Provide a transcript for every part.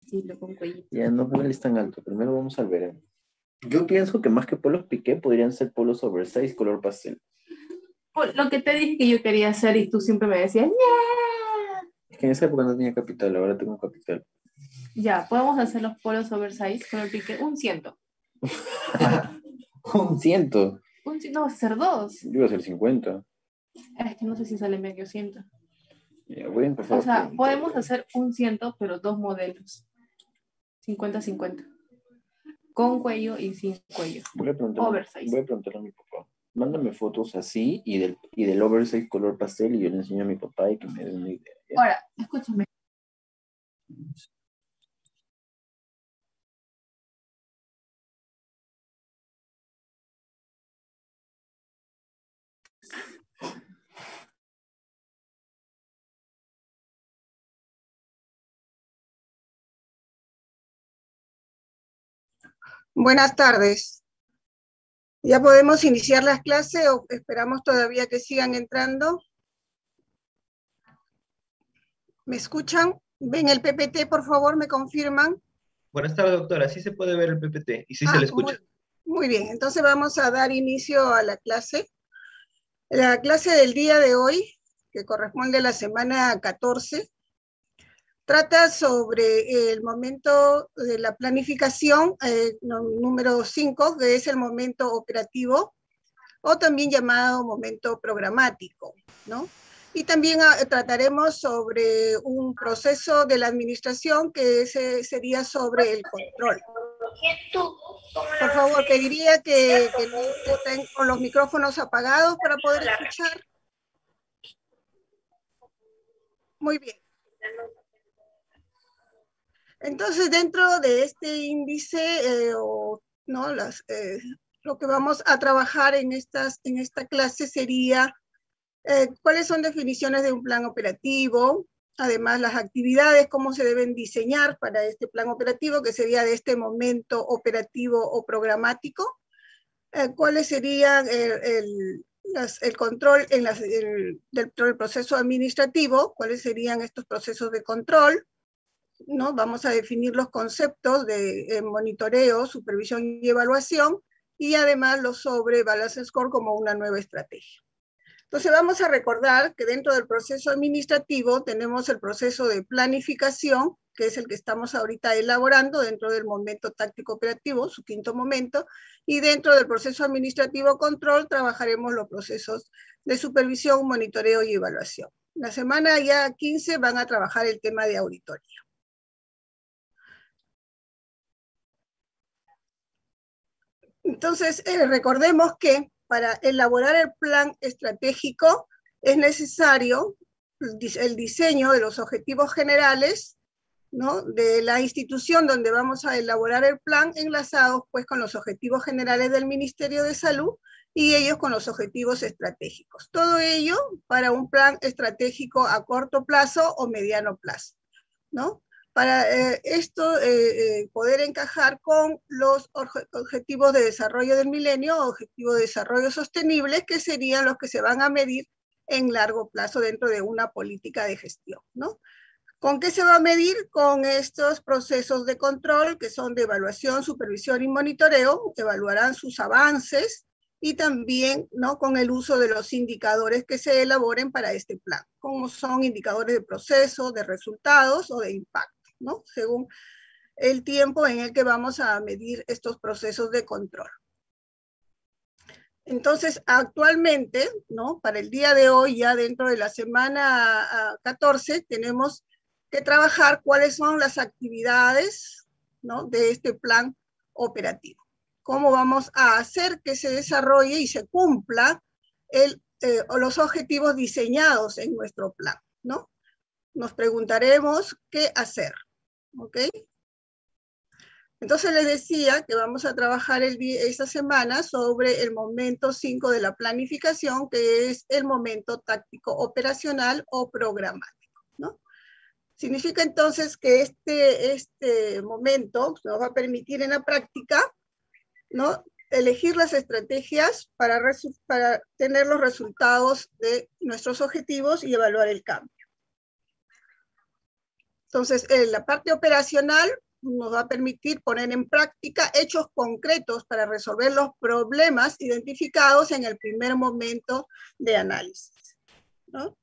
Sí, lo con cuellito. Ya no es tan alto. Primero vamos al verano. Yo pienso que más que polos piqué podrían ser polos oversize color pastel. Lo que te dije que yo quería hacer y tú siempre me decías, "Ña". Es que en esa época no tenía capital, ahora tengo capital. Ya, podemos hacer los polos oversize con el pique, un ciento. Un ciento. No, vas a hacer dos. Yo iba a hacer 50. Es que no sé si sale medio ciento. Ya, voy a empezar O sea, a preguntar. podemos hacer un ciento, pero dos modelos. 50-50. Con cuello y sin cuello. Voy a Oversize. preguntarle a mi papá. Mándame fotos así y del oversize color pastel y yo le enseño a mi papá y que me dé una idea. ¿Ya? Ahora, escúchame. Buenas tardes. ¿Ya podemos iniciar las clases o esperamos todavía que sigan entrando? ¿Me escuchan? ¿Ven el PPT, por favor? ¿Me confirman? Buenas tardes, doctora. Sí se puede ver el PPT y sí se le escucha. Muy bien, entonces vamos a dar inicio a la clase. La clase del día de hoy, que corresponde a la semana 14, trata sobre el momento de la planificación, número 5, que es el momento operativo, o también llamado momento programático, ¿no? Y también trataremos sobre un proceso de la administración que sería sobre el control. Por favor, pediría que estén con los micrófonos apagados para poder escuchar. Muy bien. Entonces, dentro de este índice, ¿no? Lo que vamos a trabajar en esta clase sería cuáles son definiciones de un plan operativo, además las actividades, cómo se deben diseñar para este plan operativo, que sería de este momento operativo o programático, cuáles serían el control del proceso administrativo, cuáles serían estos procesos de control, ¿no? Vamos a definir los conceptos de monitoreo, supervisión y evaluación, y además los sobre Balance Score como una nueva estrategia. Entonces vamos a recordar que dentro del proceso administrativo tenemos el proceso de planificación, que es el que estamos ahorita elaborando dentro del momento táctico operativo, su quinto momento, y dentro del proceso administrativo control trabajaremos los procesos de supervisión, monitoreo y evaluación. La semana ya 15 van a trabajar el tema de auditoría. Entonces, recordemos que para elaborar el plan estratégico es necesario el diseño de los objetivos generales, ¿no? De la institución donde vamos a elaborar el plan, enlazados pues con los objetivos generales del Ministerio de Salud y ellos con los objetivos estratégicos. Todo ello para un plan estratégico a corto plazo o mediano plazo, ¿no? Para esto poder encajar con los objetivos de desarrollo del milenio, objetivos de desarrollo sostenible, que serían los que se van a medir en largo plazo dentro de una política de gestión, ¿no? ¿Con qué se va a medir? Con estos procesos de control que son de evaluación, supervisión y monitoreo, evaluarán sus avances y también, ¿no? Con el uso de los indicadores que se elaboren para este plan, como son indicadores de proceso, de resultados o de impacto, ¿no? Según el tiempo en el que vamos a medir estos procesos de control. Entonces, actualmente, ¿no? Para el día de hoy, ya dentro de la semana 14, tenemos que trabajar cuáles son las actividades, ¿no? De este plan operativo. Cómo vamos a hacer que se desarrolle y se cumpla los objetivos diseñados en nuestro plan, ¿no? Nos preguntaremos qué hacer, ¿ok? Entonces les decía que vamos a trabajar esta semana sobre el momento 5 de la planificación, que es el momento táctico operacional o programático, ¿no? Significa entonces que este momento nos va a permitir en la práctica, ¿no?, elegir las estrategias para tener los resultados de nuestros objetivos y evaluar el cambio. Entonces, la parte operacional nos va a permitir poner en práctica hechos concretos para resolver los problemas identificados en el primer momento de análisis, ¿no?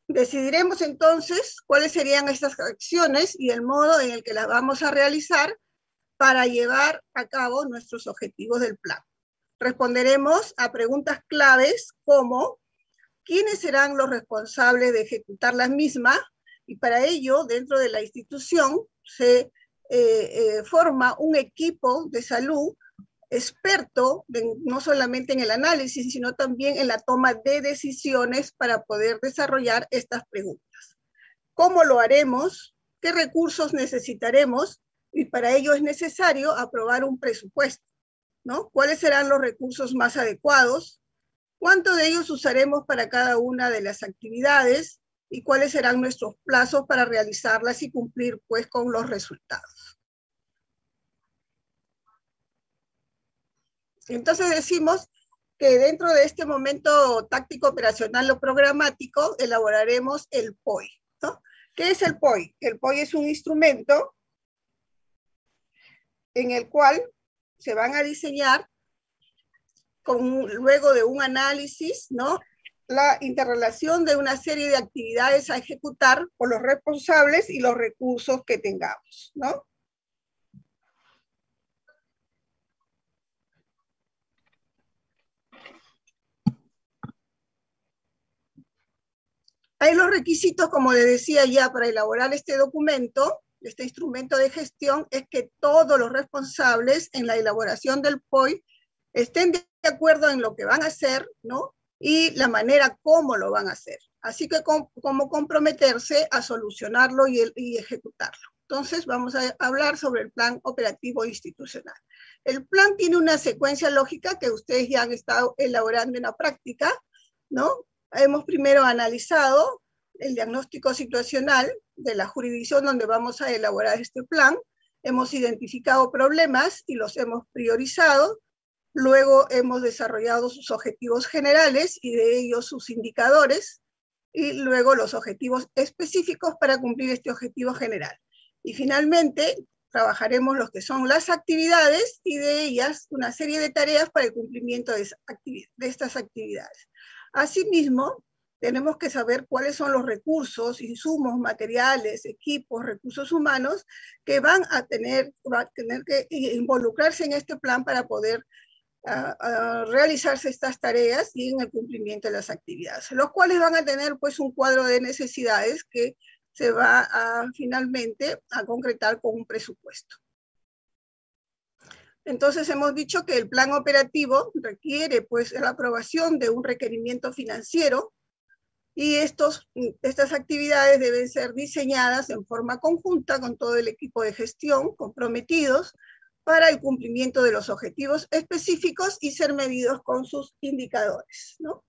Decidiremos entonces cuáles serían estas acciones y el modo en el que las vamos a realizar para llevar a cabo nuestros objetivos del plan. Responderemos a preguntas claves como ¿quiénes serán los responsables de ejecutar las mismas? Y para ello, dentro de la institución, se forma un equipo de salud experto no solamente en el análisis, sino también en la toma de decisiones para poder desarrollar estas preguntas. ¿Cómo lo haremos? ¿Qué recursos necesitaremos? Y para ello es necesario aprobar un presupuesto, ¿no? ¿Cuáles serán los recursos más adecuados? ¿Cuánto de ellos usaremos para cada una de las actividades? ¿Y cuáles serán nuestros plazos para realizarlas y cumplir, pues, con los resultados? Entonces decimos que dentro de este momento táctico operacional o programático elaboraremos el POI, ¿no? ¿Qué es el POI? El POI es un instrumento en el cual se van a diseñar, luego de un análisis, ¿no?, la interrelación de una serie de actividades a ejecutar por los responsables y los recursos que tengamos, ¿no? Hay los requisitos, como les decía ya, para elaborar este documento, este instrumento de gestión, es que todos los responsables en la elaboración del POI estén de acuerdo en lo que van a hacer, ¿no?, y la manera como lo van a hacer. Así que como comprometerse a solucionarlo y ejecutarlo. Entonces vamos a hablar sobre el plan operativo institucional. El plan tiene una secuencia lógica que ustedes ya han estado elaborando en la práctica, ¿no? Hemos primero analizado el diagnóstico situacional de la jurisdicción donde vamos a elaborar este plan. Hemos identificado problemas y los hemos priorizado. Luego hemos desarrollado sus objetivos generales y de ellos sus indicadores. Y luego los objetivos específicos para cumplir este objetivo general. Y finalmente trabajaremos los que son las actividades y de ellas una serie de tareas para el cumplimiento de estas actividades. Asimismo, tenemos que saber cuáles son los recursos, insumos, materiales, equipos, recursos humanos que van a tener que involucrarse en este plan para poder realizarse estas tareas y en el cumplimiento de las actividades, los cuales van a tener, pues, un cuadro de necesidades que se va finalmente a concretar con un presupuesto. Entonces hemos dicho que el plan operativo requiere, pues, la aprobación de un requerimiento financiero y estas actividades deben ser diseñadas en forma conjunta con todo el equipo de gestión comprometidos para el cumplimiento de los objetivos específicos y ser medidos con sus indicadores, ¿no?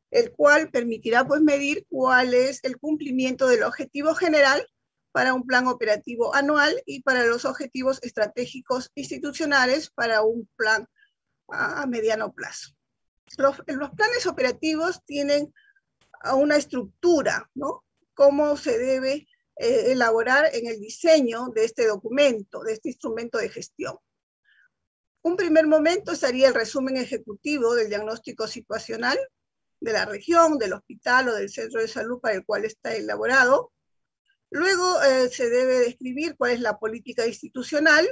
El cual permitirá, pues, medir cuál es el cumplimiento del objetivo general para un plan operativo anual y para los objetivos estratégicos institucionales para un plan a mediano plazo. Los planes operativos tienen una estructura, ¿no? Cómo se debe elaborar en el diseño de este documento, de este instrumento de gestión. Un primer momento sería el resumen ejecutivo del diagnóstico situacional de la región, del hospital o del centro de salud para el cual está elaborado. Luego se debe describir cuál es la política institucional,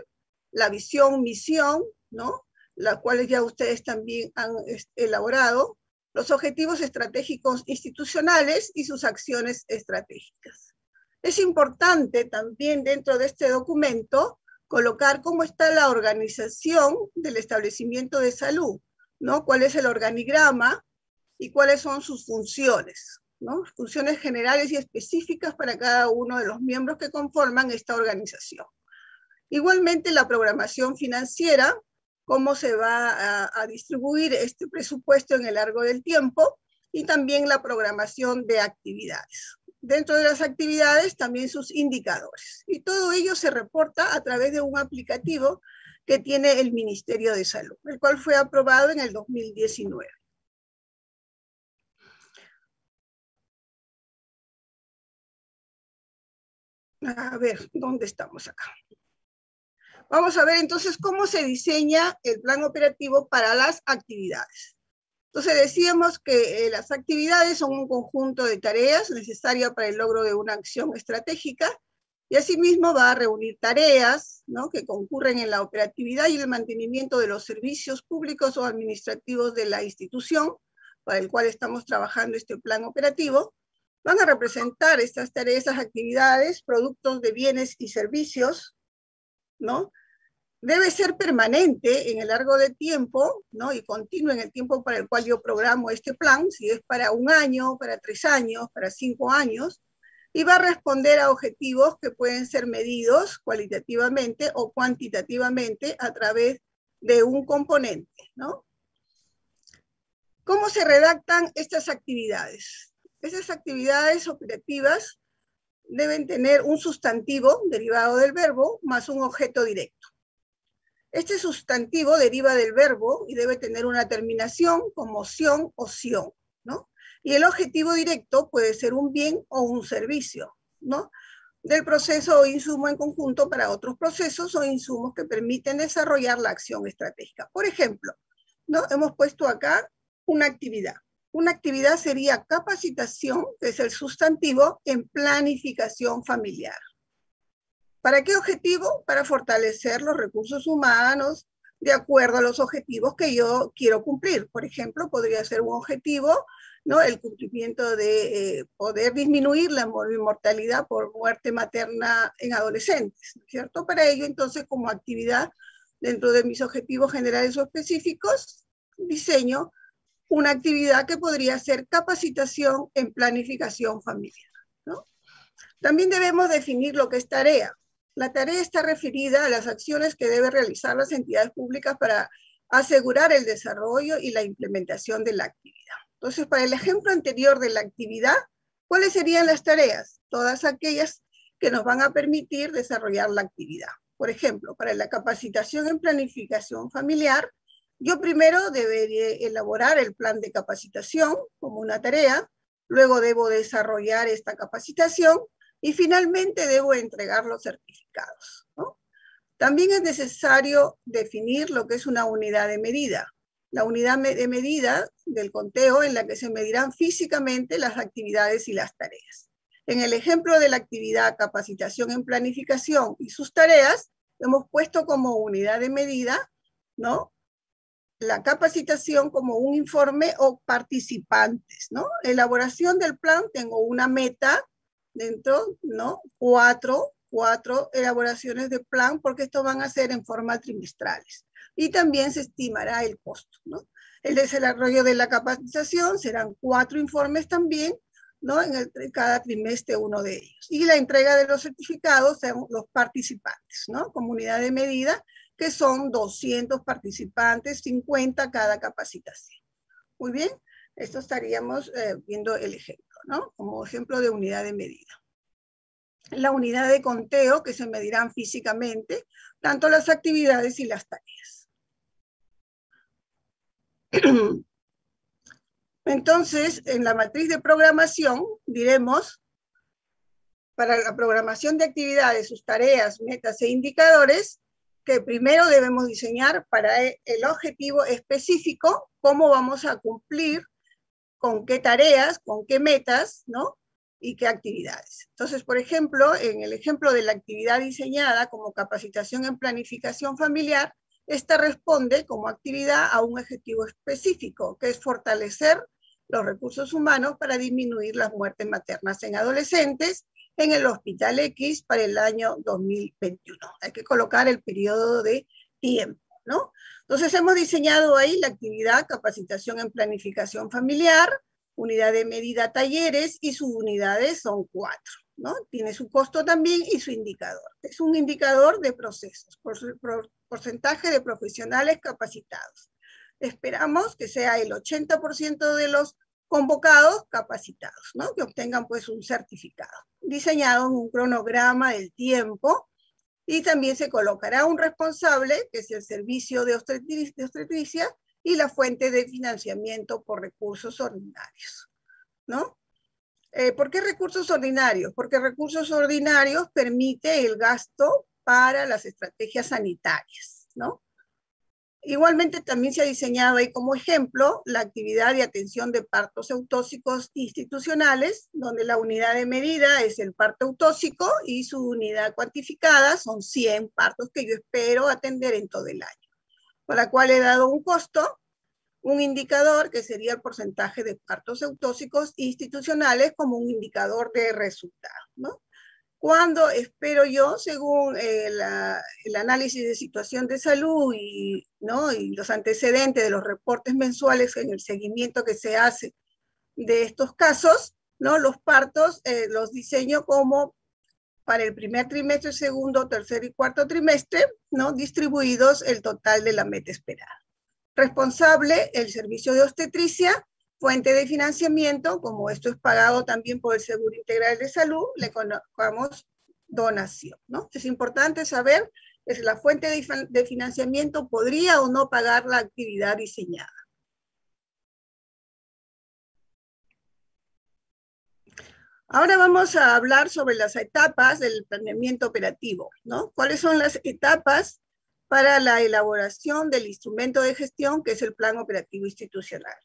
la visión, misión, ¿no?, las cuales ya ustedes también han elaborado, los objetivos estratégicos institucionales y sus acciones estratégicas. Es importante también dentro de este documento colocar cómo está la organización del establecimiento de salud, ¿no? Cuál es el organigrama y cuáles son sus funciones, ¿no? Funciones generales y específicas para cada uno de los miembros que conforman esta organización. Igualmente la programación financiera, cómo se va a distribuir este presupuesto en el largo del tiempo, y también la programación de actividades. dentro de las actividades también sus indicadores. Y todo ello se reporta a través de un aplicativo que tiene el Ministerio de Salud, el cual fue aprobado en el 2019. A ver, ¿dónde estamos acá? Vamos a ver entonces cómo se diseña el plan operativo para las actividades. Entonces decíamos que las actividades son un conjunto de tareas necesarias para el logro de una acción estratégica y asimismo va a reunir tareas, ¿no?, que concurren en la operatividad y el mantenimiento de los servicios públicos o administrativos de la institución para el cual estamos trabajando este plan operativo. Van a representar estas tareas, estas actividades, productos de bienes y servicios, ¿no? Debe ser permanente en el largo de tiempo, ¿no?, y continuo en el tiempo para el cual yo programo este plan, si es para 1 año, para 3 años, para 5 años, y va a responder a objetivos que pueden ser medidos cualitativamente o cuantitativamente a través de un componente, ¿no? ¿Cómo se redactan estas actividades? Estas actividades operativas deben tener un sustantivo derivado del verbo más un objeto directo. Este sustantivo deriva del verbo y debe tener una terminación como ción o ción, ¿no? Y el objetivo directo puede ser un bien o un servicio, ¿no?, del proceso o insumo en conjunto para otros procesos o insumos que permiten desarrollar la acción estratégica. Por ejemplo, ¿no?, hemos puesto acá una actividad. Una actividad sería capacitación, que es el sustantivo, en planificación familiar. ¿Para qué objetivo? Para fortalecer los recursos humanos de acuerdo a los objetivos que yo quiero cumplir. Por ejemplo, podría ser un objetivo, ¿no?, el cumplimiento de poder disminuir la mortalidad por muerte materna en adolescentes, ¿cierto? Para ello, entonces, como actividad, dentro de mis objetivos generales o específicos, diseño una actividad que podría ser capacitación en planificación familiar, ¿no? También debemos definir lo que es tarea. La tarea está referida a las acciones que deben realizar las entidades públicas para asegurar el desarrollo y la implementación de la actividad. Entonces, para el ejemplo anterior de la actividad, ¿cuáles serían las tareas? Todas aquellas que nos van a permitir desarrollar la actividad. Por ejemplo, para la capacitación en planificación familiar, yo primero debería elaborar el plan de capacitación como una tarea, luego debo desarrollar esta capacitación, y finalmente debo entregar los certificados, ¿no? También es necesario definir lo que es una unidad de medida. La unidad de medida del conteo en la que se medirán físicamente las actividades y las tareas. En el ejemplo de la actividad capacitación en planificación y sus tareas, hemos puesto como unidad de medida, ¿no?, la capacitación como un informe o participantes, ¿no? Elaboración del plan, tengo una meta, dentro, ¿no?, cuatro elaboraciones de plan, porque esto van a ser en forma trimestrales. Y también se estimará el costo, ¿no? El desarrollo de la capacitación serán 4 informes también, ¿no?, en cada trimestre uno de ellos. Y la entrega de los certificados son los participantes, ¿no?, comunidad de medida, que son 200 participantes, 50 cada capacitación. Muy bien, esto estaríamos viendo el ejemplo, ¿no?, como ejemplo de unidad de medida. La unidad de conteo, que se medirán físicamente, tanto las actividades y las tareas. Entonces, en la matriz de programación, diremos, para la programación de actividades, sus tareas, metas e indicadores, que primero debemos diseñar para el objetivo específico, cómo vamos a cumplir, con qué tareas, con qué metas, ¿no?, y qué actividades. Entonces, por ejemplo, en el ejemplo de la actividad diseñada como capacitación en planificación familiar, esta responde como actividad a un objetivo específico, que es fortalecer los recursos humanos para disminuir las muertes maternas en adolescentes en el Hospital X para el año 2021. Hay que colocar el periodo de tiempo, ¿no? Entonces hemos diseñado ahí la actividad capacitación en planificación familiar, unidad de medida talleres, y sus unidades son 4, ¿no? Tiene su costo también y su indicador. Es un indicador de procesos, porcentaje de profesionales capacitados. Esperamos que sea el 80% de los convocados, capacitados, ¿no? Que obtengan pues un certificado, diseñado en un cronograma del tiempo, y también se colocará un responsable, que es el servicio de obstetricia, y la fuente de financiamiento por recursos ordinarios, ¿no? ¿Por qué recursos ordinarios? Porque recursos ordinarios permite el gasto para las estrategias sanitarias, ¿no? Igualmente también se ha diseñado ahí como ejemplo la actividad de atención de partos eutóxicos institucionales, donde la unidad de medida es el parto eutóxico y su unidad cuantificada son 100 partos que yo espero atender en todo el año, por la cual he dado un costo, un indicador que sería el porcentaje de partos eutóxicos institucionales como un indicador de resultado, ¿no? Cuando espero yo, según el análisis de situación de salud ¿no? y los antecedentes de los reportes mensuales en el seguimiento que se hace de estos casos, ¿no? Los partos los diseño como para el primer trimestre, segundo, tercer y cuarto trimestre, ¿no? Distribuidos el total de la meta esperada. Responsable, el servicio de obstetricia. Fuente de financiamiento, como esto es pagado también por el Seguro Integral de Salud, le colocamos donación, ¿no? Es importante saber que la fuente de financiamiento podría o no pagar la actividad diseñada. Ahora vamos a hablar sobre las etapas del planeamiento operativo, ¿no? ¿Cuáles son las etapas para la elaboración del instrumento de gestión que es el Plan Operativo Institucional?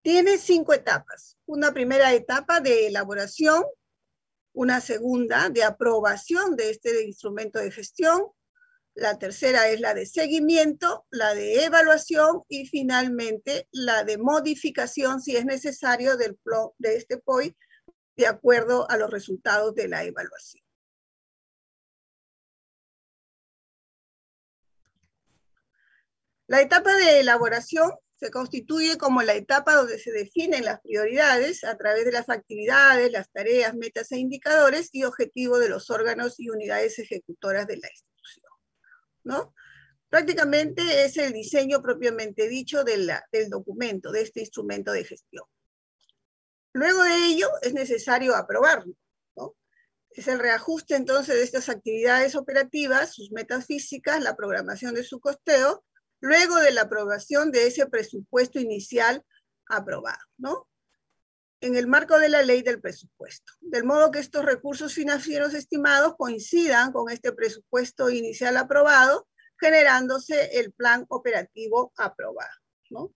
Tiene 5 etapas. Una primera etapa de elaboración, una segunda de aprobación de este instrumento de gestión, la tercera es la de seguimiento, la de evaluación y finalmente la de modificación si es necesario de este POI de acuerdo a los resultados de la evaluación. La etapa de elaboración se constituye como la etapa donde se definen las prioridades a través de las actividades, las tareas, metas e indicadores y objetivos de los órganos y unidades ejecutoras de la institución, ¿no? Prácticamente es el diseño propiamente dicho del documento, de este instrumento de gestión. Luego de ello es necesario aprobarlo, ¿no? Es el reajuste entonces de estas actividades operativas, sus metas físicas, la programación de su costeo, luego de la aprobación de ese presupuesto inicial aprobado, ¿no? En el marco de la ley del presupuesto. Del modo que estos recursos financieros estimados coincidan con este presupuesto inicial aprobado, generándose el plan operativo aprobado, ¿no?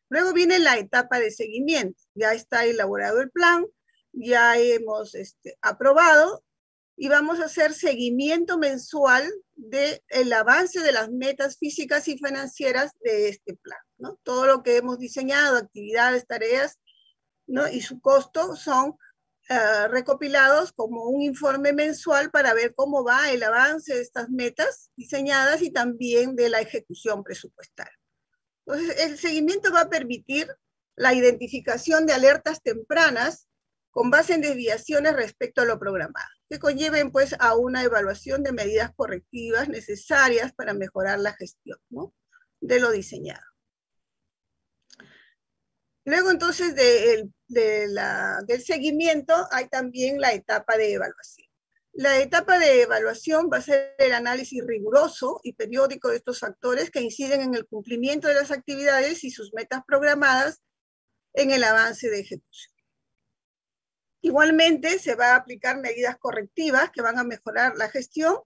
Luego viene la etapa de seguimiento. Ya está elaborado el plan, ya hemos aprobado, y vamos a hacer seguimiento mensual del avance de las metas físicas y financieras de este plan, ¿no? Todo lo que hemos diseñado, actividades, tareas, ¿no? Y su costo son recopilados como un informe mensual para ver cómo va el avance de estas metas diseñadas y también de la ejecución presupuestaria. Entonces, el seguimiento va a permitir la identificación de alertas tempranas con base en desviaciones respecto a lo programado, que conlleven pues a una evaluación de medidas correctivas necesarias para mejorar la gestión, ¿no? De lo diseñado. Luego entonces del seguimiento hay también la etapa de evaluación. La etapa de evaluación va a ser el análisis riguroso y periódico de estos factores que inciden en el cumplimiento de las actividades y sus metas programadas en el avance de ejecución. Igualmente se va a aplicar medidas correctivas que van a mejorar la gestión,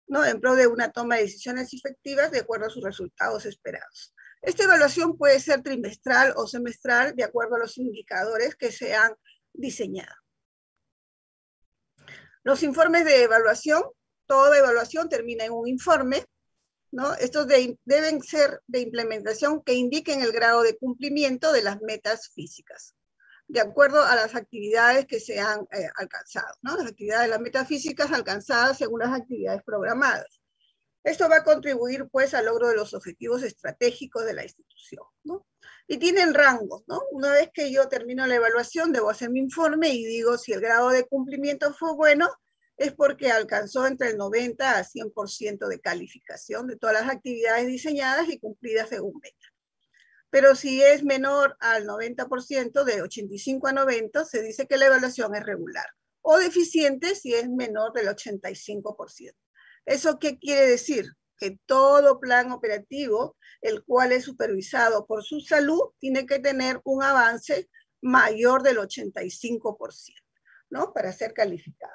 ¿no? En pro de una toma de decisiones efectivas de acuerdo a sus resultados esperados. Esta evaluación puede ser trimestral o semestral de acuerdo a los indicadores que se han diseñado. Los informes de evaluación, toda evaluación termina en un informe, ¿no? Estos deben ser de implementación que indiquen el grado de cumplimiento de las metas físicas, de acuerdo a las actividades que se han alcanzado, ¿no? Las actividades de las metas físicas alcanzadas según las actividades programadas. Esto va a contribuir, pues, al logro de los objetivos estratégicos de la institución, ¿no? Y tienen rangos, ¿no? Una vez que yo termino la evaluación, debo hacer mi informe y digo si el grado de cumplimiento fue bueno, es porque alcanzó entre el 90 a 100% de calificación de todas las actividades diseñadas y cumplidas según meta. Pero si es menor al 90%, de 85 a 90, se dice que la evaluación es regular. O deficiente si es menor del 85%. ¿Eso qué quiere decir? Que todo plan operativo, el cual es supervisado por su salud, tiene que tener un avance mayor del 85%, ¿no? Para ser calificado.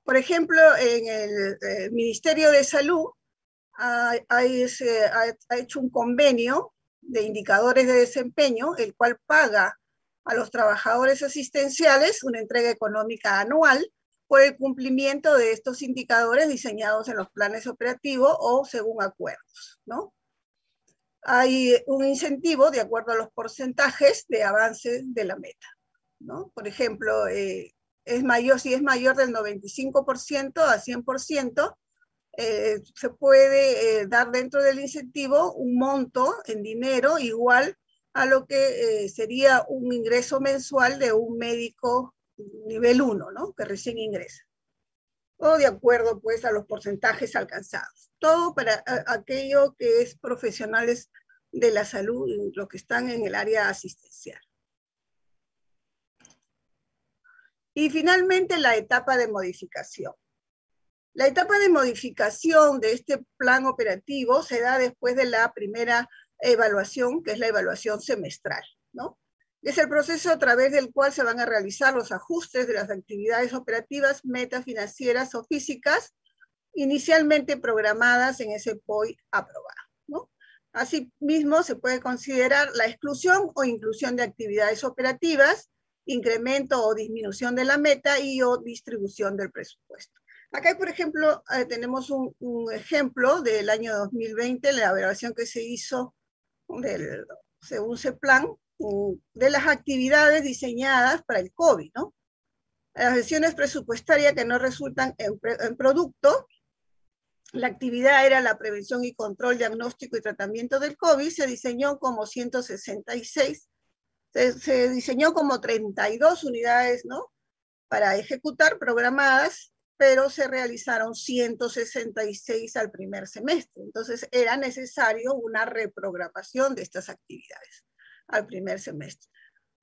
Por ejemplo, en el Ministerio de Salud ha hecho un convenio de indicadores de desempeño, el cual paga a los trabajadores asistenciales una entrega económica anual por el cumplimiento de estos indicadores diseñados en los planes operativos o según acuerdos, ¿no? Hay un incentivo de acuerdo a los porcentajes de avance de la meta, ¿no? Por ejemplo, si es mayor del 95% a 100%, se puede dar dentro del incentivo un monto en dinero igual a lo que sería un ingreso mensual de un médico nivel 1, ¿no? Que recién ingresa. O de acuerdo, pues, a los porcentajes alcanzados. Todo para aquello que es profesionales de la salud, los que están en el área asistencial. Y finalmente, la etapa de modificación. La etapa de modificación de este plan operativo se da después de la primera evaluación, que es la evaluación semestral, ¿no? Es el proceso a través del cual se van a realizar los ajustes de las actividades operativas, metas financieras o físicas, inicialmente programadas en ese POI aprobado, ¿no? Asimismo, se puede considerar la exclusión o inclusión de actividades operativas, incremento o disminución de la meta y o distribución del presupuesto. Acá, por ejemplo, tenemos un ejemplo del año 2020, la evaluación que se hizo según ese plan, de las actividades diseñadas para el COVID, ¿no? Las acciones presupuestarias que no resultan en producto, la actividad era la prevención y control, diagnóstico y tratamiento del COVID, se diseñó como 166, se diseñó como 32 unidades, ¿no? Para ejecutar, programadas, pero se realizaron 166 al primer semestre. Entonces era necesario una reprogramación de estas actividades al primer semestre.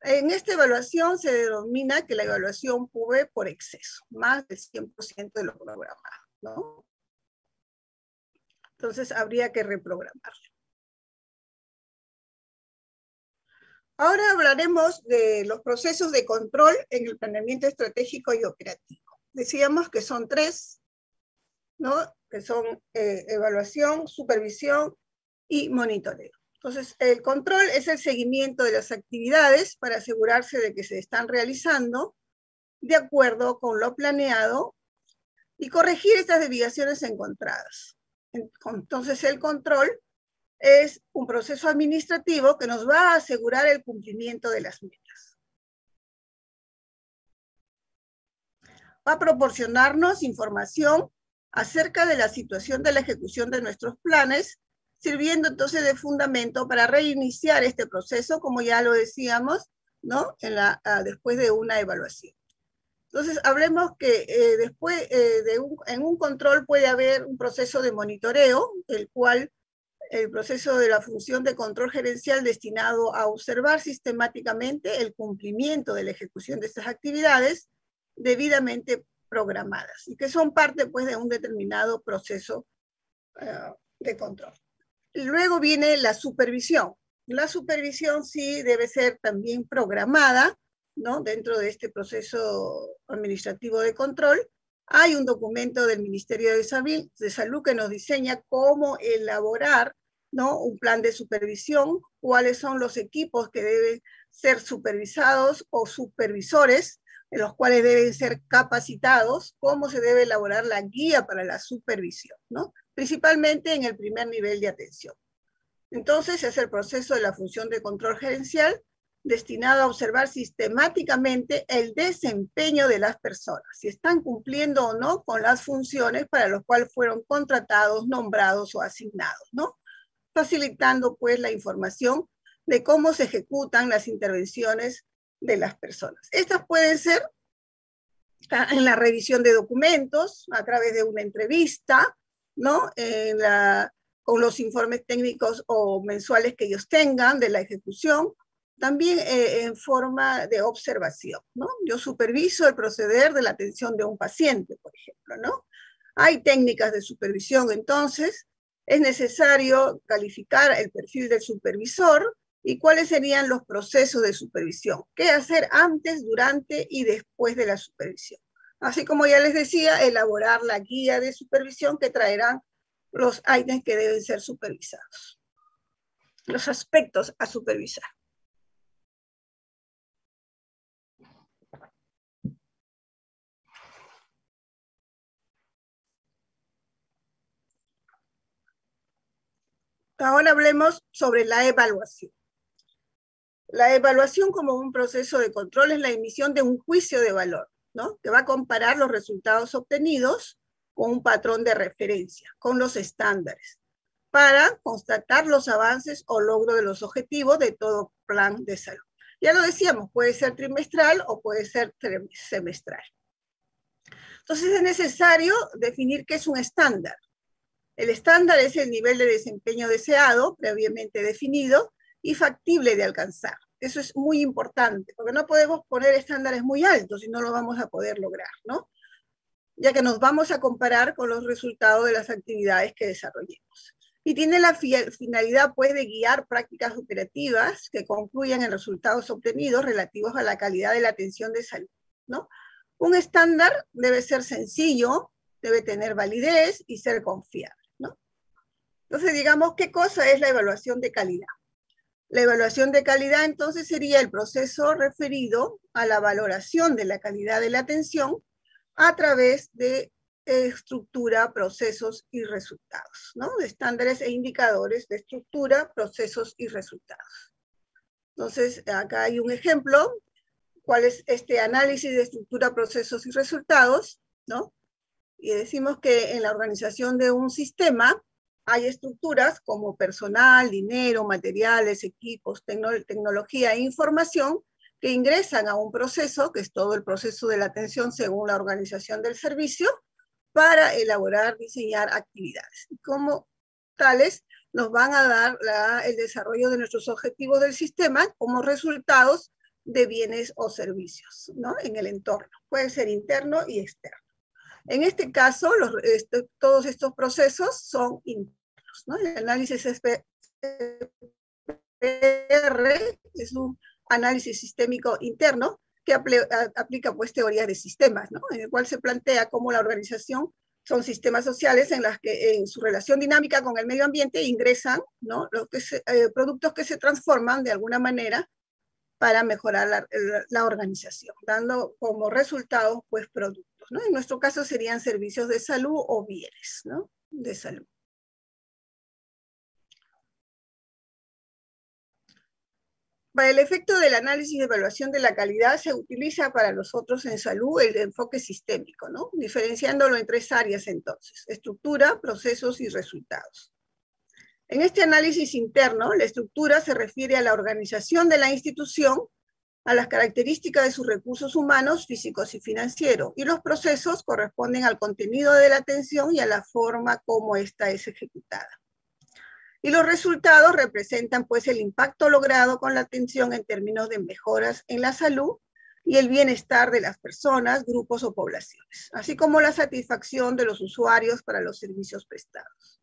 En esta evaluación se denomina que la evaluación fue por exceso, más del 100% de lo programado, ¿no? Entonces habría que reprogramarlo. Ahora hablaremos de los procesos de control en el planeamiento estratégico y operativo. Decíamos que son 3, ¿no? Que son evaluación, supervisión y monitoreo. Entonces, el control es el seguimiento de las actividades para asegurarse de que se están realizando de acuerdo con lo planeado y corregir estas desviaciones encontradas. Entonces, el control es un proceso administrativo que nos va a asegurar el cumplimiento de las metas. Va a proporcionarnos información acerca de la situación de la ejecución de nuestros planes, sirviendo entonces de fundamento para reiniciar este proceso, como ya lo decíamos, ¿no? Después de una evaluación. Entonces, hablemos que después en un control puede haber un proceso de monitoreo, el cual el proceso de la función de control gerencial destinado a observar sistemáticamente el cumplimiento de la ejecución de estas actividades debidamente programadas y que son parte, pues, de un determinado proceso de control. Y luego viene la supervisión. La supervisión sí debe ser también programada, ¿no? Dentro de este proceso administrativo de control. Hay un documento del Ministerio de Salud que nos diseña cómo elaborar, ¿no? Un plan de supervisión, cuáles son los equipos que deben ser supervisados o supervisores, en los cuales deben ser capacitados, cómo se debe elaborar la guía para la supervisión, ¿no? Principalmente en el primer nivel de atención. Entonces es el proceso de la función de control gerencial destinado a observar sistemáticamente el desempeño de las personas, si están cumpliendo o no con las funciones para las cuales fueron contratados, nombrados o asignados, ¿no? Facilitando, pues, la información de cómo se ejecutan las intervenciones de las personas. Estas pueden ser en la revisión de documentos, a través de una entrevista, ¿no? con los informes técnicos o mensuales que ellos tengan de la ejecución, también en forma de observación, ¿no? Yo superviso el proceder de la atención de un paciente, por ejemplo, ¿no? Hay técnicas de supervisión, entonces, es necesario calificar el perfil del supervisor y cuáles serían los procesos de supervisión, qué hacer antes, durante y después de la supervisión. Así como ya les decía, elaborar la guía de supervisión que traerán los ítems que deben ser supervisados, los aspectos a supervisar. Ahora hablemos sobre la evaluación. La evaluación como un proceso de control es la emisión de un juicio de valor, ¿no? Que va a comparar los resultados obtenidos con un patrón de referencia, con los estándares, para constatar los avances o logro de los objetivos de todo plan de salud. Ya lo decíamos, puede ser trimestral o puede ser semestral. Entonces es necesario definir qué es un estándar. El estándar es el nivel de desempeño deseado, previamente definido, y factible de alcanzar. Eso es muy importante, porque no podemos poner estándares muy altos y no lo vamos a poder lograr, ¿no? Ya que nos vamos a comparar con los resultados de las actividades que desarrollemos. Y tiene la finalidad, pues, de guiar prácticas operativas que concluyan en resultados obtenidos relativos a la calidad de la atención de salud, ¿no? Un estándar debe ser sencillo, debe tener validez y ser confiable, ¿no? Entonces, digamos, ¿qué cosa es la evaluación de calidad? La evaluación de calidad, entonces, sería el proceso referido a la valoración de la calidad de la atención a través de estructura, procesos y resultados, ¿no? De estándares e indicadores de estructura, procesos y resultados. Entonces, acá hay un ejemplo. ¿Cuál es este análisis de estructura, procesos y resultados? ¿No? Y decimos que en la organización de un sistema hay estructuras como personal, dinero, materiales, equipos, tecnología e información que ingresan a un proceso, que es todo el proceso de la atención según la organización del servicio, para elaborar, diseñar actividades. Y como tales, nos van a dar el desarrollo de nuestros objetivos del sistema como resultados de bienes o servicios, ¿no? En el entorno. Puede ser interno y externo. En este caso, todos estos procesos son internos, ¿no? El análisis SPR es un análisis sistémico interno que aplica, pues, teoría de sistemas, ¿no? En el cual se plantea cómo la organización son sistemas sociales en las que en su relación dinámica con el medio ambiente ingresan, ¿no? Productos que se transforman de alguna manera para mejorar la organización, dando como resultado, pues, productos, ¿no? En nuestro caso serían servicios de salud o bienes, ¿no? De salud. Para el efecto del análisis de evaluación de la calidad se utiliza para nosotros en salud el enfoque sistémico, ¿no? Diferenciándolo en tres áreas entonces: estructura, procesos y resultados. En este análisis interno, la estructura se refiere a la organización de la institución, a las características de sus recursos humanos, físicos y financieros, y los procesos corresponden al contenido de la atención y a la forma como ésta es ejecutada. Y los resultados representan, pues, el impacto logrado con la atención en términos de mejoras en la salud y el bienestar de las personas, grupos o poblaciones, así como la satisfacción de los usuarios para los servicios prestados.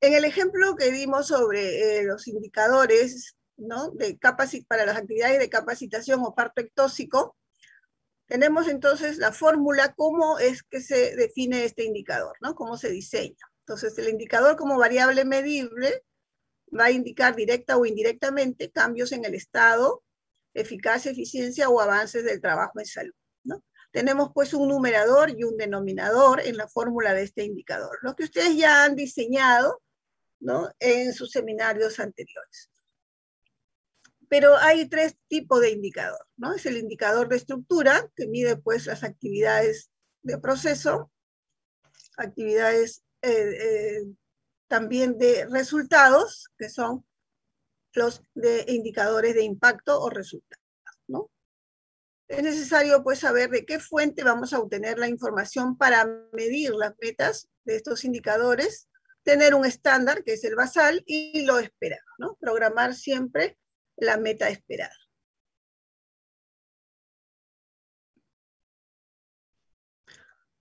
En el ejemplo que dimos sobre los indicadores, ¿no? Para las actividades de capacitación o parto ectóxico, tenemos entonces la fórmula, cómo es que se define este indicador, ¿no? Cómo se diseña. Entonces, el indicador como variable medible va a indicar directa o indirectamente cambios en el estado, eficacia, eficiencia o avances del trabajo en salud, ¿no? Tenemos, pues, un numerador y un denominador en la fórmula de este indicador, lo que ustedes ya han diseñado, ¿no? En sus seminarios anteriores. Pero hay tres tipos de indicador, ¿no? Es el indicador de estructura, que mide, pues, las actividades de proceso, actividades también de resultados, que son los de indicadores de impacto o resultados, ¿no? Es necesario pues saber de qué fuente vamos a obtener la información para medir las metas de estos indicadores, tener un estándar que es el basal y lo esperado, ¿no? Programar siempre la meta esperada.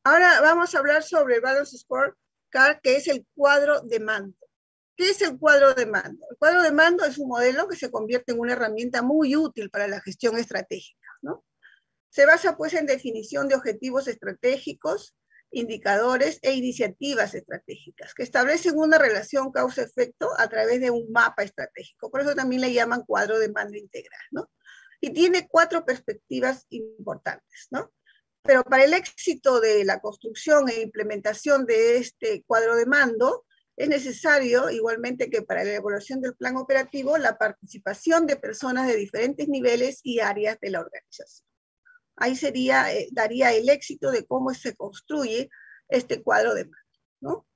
Ahora vamos a hablar sobre el Balance Scorecard, que es el cuadro de mando. ¿Qué es el cuadro de mando? El cuadro de mando es un modelo que se convierte en una herramienta muy útil para la gestión estratégica, ¿no? Se basa pues en definición de objetivos estratégicos, indicadores e iniciativas estratégicas que establecen una relación causa-efecto a través de un mapa estratégico. Por eso también le llaman cuadro de mando integral, ¿no? Y tiene 4 perspectivas importantes, ¿no? Pero para el éxito de la construcción e implementación de este cuadro de mando, es necesario, igualmente que para la elaboración del plan operativo, la participación de personas de diferentes niveles y áreas de la organización. Ahí daría el éxito de cómo se construye este cuadro de mando, ¿no?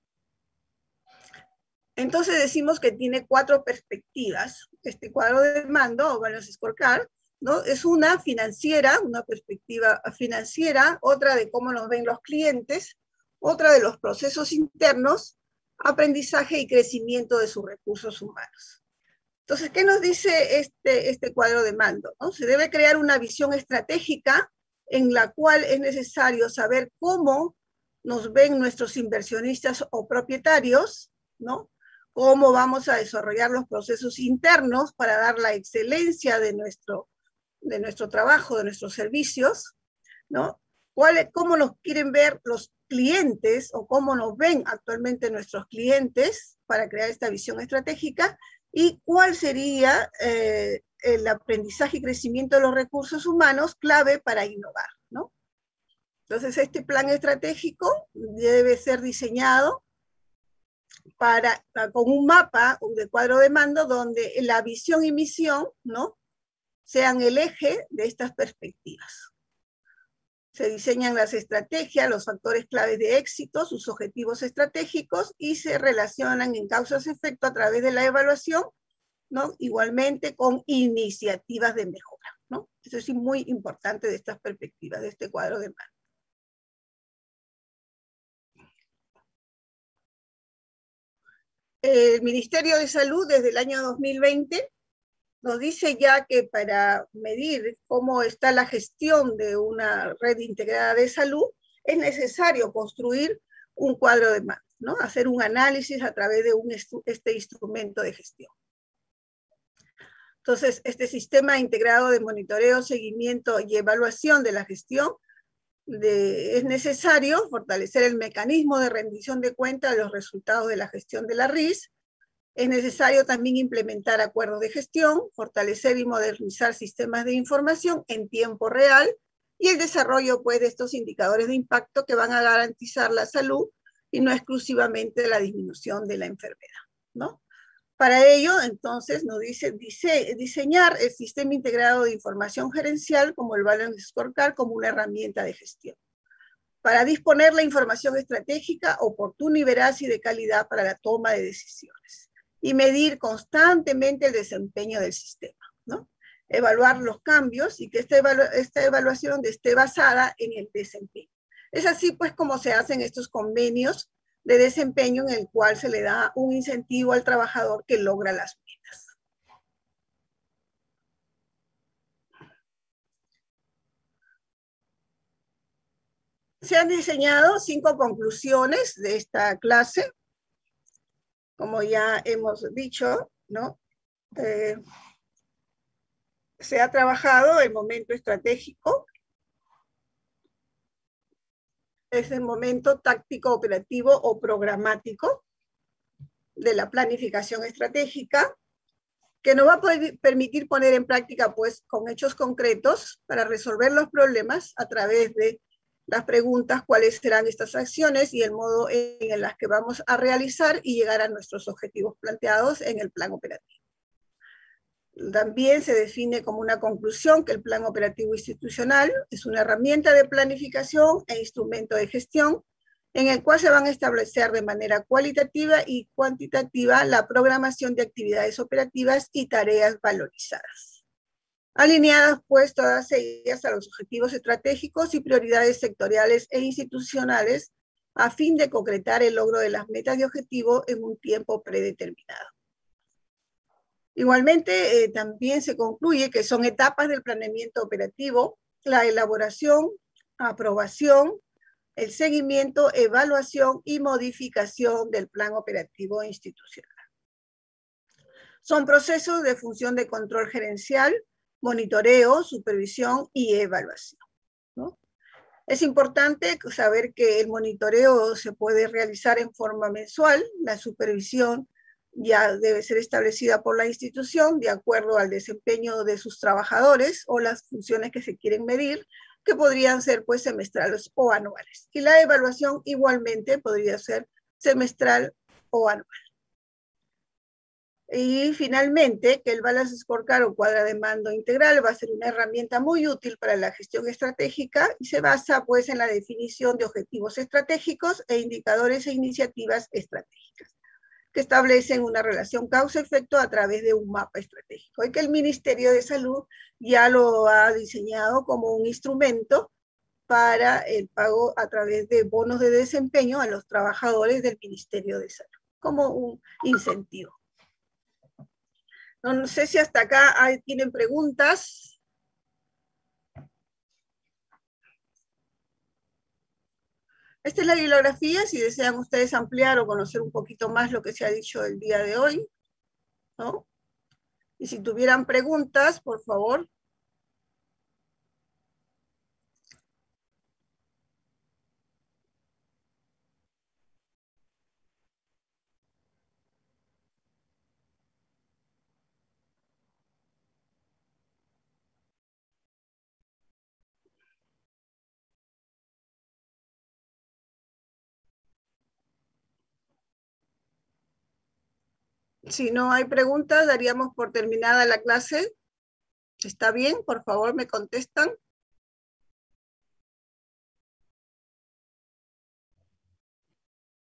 Entonces decimos que tiene 4 perspectivas. Este cuadro de mando, o Balance Scorecard, ¿no? Es una financiera, una perspectiva financiera, otra de cómo nos ven los clientes, otra de los procesos internos, aprendizaje y crecimiento de sus recursos humanos. Entonces, ¿qué nos dice este cuadro de mando, ¿no? Se debe crear una visión estratégica en la cual es necesario saber cómo nos ven nuestros inversionistas o propietarios, ¿no? Cómo vamos a desarrollar los procesos internos para dar la excelencia de nuestro trabajo, de nuestros servicios, ¿no? Cómo nos quieren ver los clientes o cómo nos ven actualmente nuestros clientes para crear esta visión estratégica y cuál sería el aprendizaje y crecimiento de los recursos humanos clave para innovar, ¿no? Entonces, este plan estratégico debe ser diseñado con un mapa de cuadro de mando donde la visión y misión, ¿no?, sean el eje de estas perspectivas. Se diseñan las estrategias, los factores claves de éxito, sus objetivos estratégicos y se relacionan en causas-efecto a través de la evaluación, ¿no?, igualmente con iniciativas de mejora, ¿no? Eso es muy importante de estas perspectivas, de este cuadro de mando. El Ministerio de Salud desde el año 2020 nos dice ya que para medir cómo está la gestión de una red integrada de salud, es necesario construir un cuadro de mando, ¿no? Hacer un análisis a través de este instrumento de gestión. Entonces, este sistema integrado de monitoreo, seguimiento y evaluación de la gestión, es necesario fortalecer el mecanismo de rendición de cuentas de los resultados de la gestión de la RIS. Es necesario también implementar acuerdos de gestión, fortalecer y modernizar sistemas de información en tiempo real y el desarrollo pues, de estos indicadores de impacto que van a garantizar la salud y no exclusivamente la disminución de la enfermedad, ¿no? Para ello, entonces, nos dice diseñar el sistema integrado de información gerencial como el Balance Scorecard como una herramienta de gestión, para disponer la información estratégica oportuna y veraz y de calidad para la toma de decisiones, y medir constantemente el desempeño del sistema, ¿no? Evaluar los cambios y que esta evaluación esté basada en el desempeño. Es así, pues, como se hacen estos convenios de desempeño en el cual se le da un incentivo al trabajador que logra las metas. Se han diseñado 5 conclusiones de esta clase, como ya hemos dicho, ¿no? Se ha trabajado el momento estratégico, es el momento táctico, operativo o programático de la planificación estratégica, que nos va a permitir poner en práctica, pues, con hechos concretos para resolver los problemas a través de las preguntas, cuáles serán estas acciones y el modo en las que vamos a realizar y llegar a nuestros objetivos planteados en el plan operativo. También se define como una conclusión que el plan operativo institucional es una herramienta de planificación e instrumento de gestión en el cual se van a establecer de manera cualitativa y cuantitativa la programación de actividades operativas y tareas valorizadas. alineadas pues todas ellas a los objetivos estratégicos y prioridades sectoriales e institucionales a fin de concretar el logro de las metas de objetivo en un tiempo predeterminado. Igualmente, también se concluye que son etapas del planeamiento operativo, la elaboración, aprobación, el seguimiento, evaluación y modificación del plan operativo institucional. Son procesos de función de control gerencial, monitoreo, supervisión y evaluación, ¿no? Es importante saber que el monitoreo se puede realizar en forma mensual, la supervisión ya debe ser establecida por la institución de acuerdo al desempeño de sus trabajadores o las funciones que se quieren medir, que podrían ser pues semestrales o anuales. Y la evaluación igualmente podría ser semestral o anual. Y finalmente, que el Balance Scorecard o cuadra de mando integral va a ser una herramienta muy útil para la gestión estratégica y se basa pues en la definición de objetivos estratégicos e indicadores e iniciativas estratégicas que establecen una relación causa-efecto a través de un mapa estratégico y que el Ministerio de Salud ya lo ha diseñado como un instrumento para el pago a través de bonos de desempeño a los trabajadores del Ministerio de Salud, como un incentivo. No sé si hasta acá tienen preguntas. Esta es la bibliografía, si desean ustedes ampliar o conocer un poquito más lo que se ha dicho el día de hoy, ¿no? Y si tuvieran preguntas, por favor. Si no hay preguntas, daríamos por terminada la clase. ¿Está bien? Por favor, me contestan.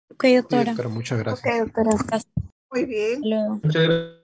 Ok, doctora. Sí, doctora, muchas gracias. Ok, doctora. Muy bien. Hasta luego. Muchas gracias.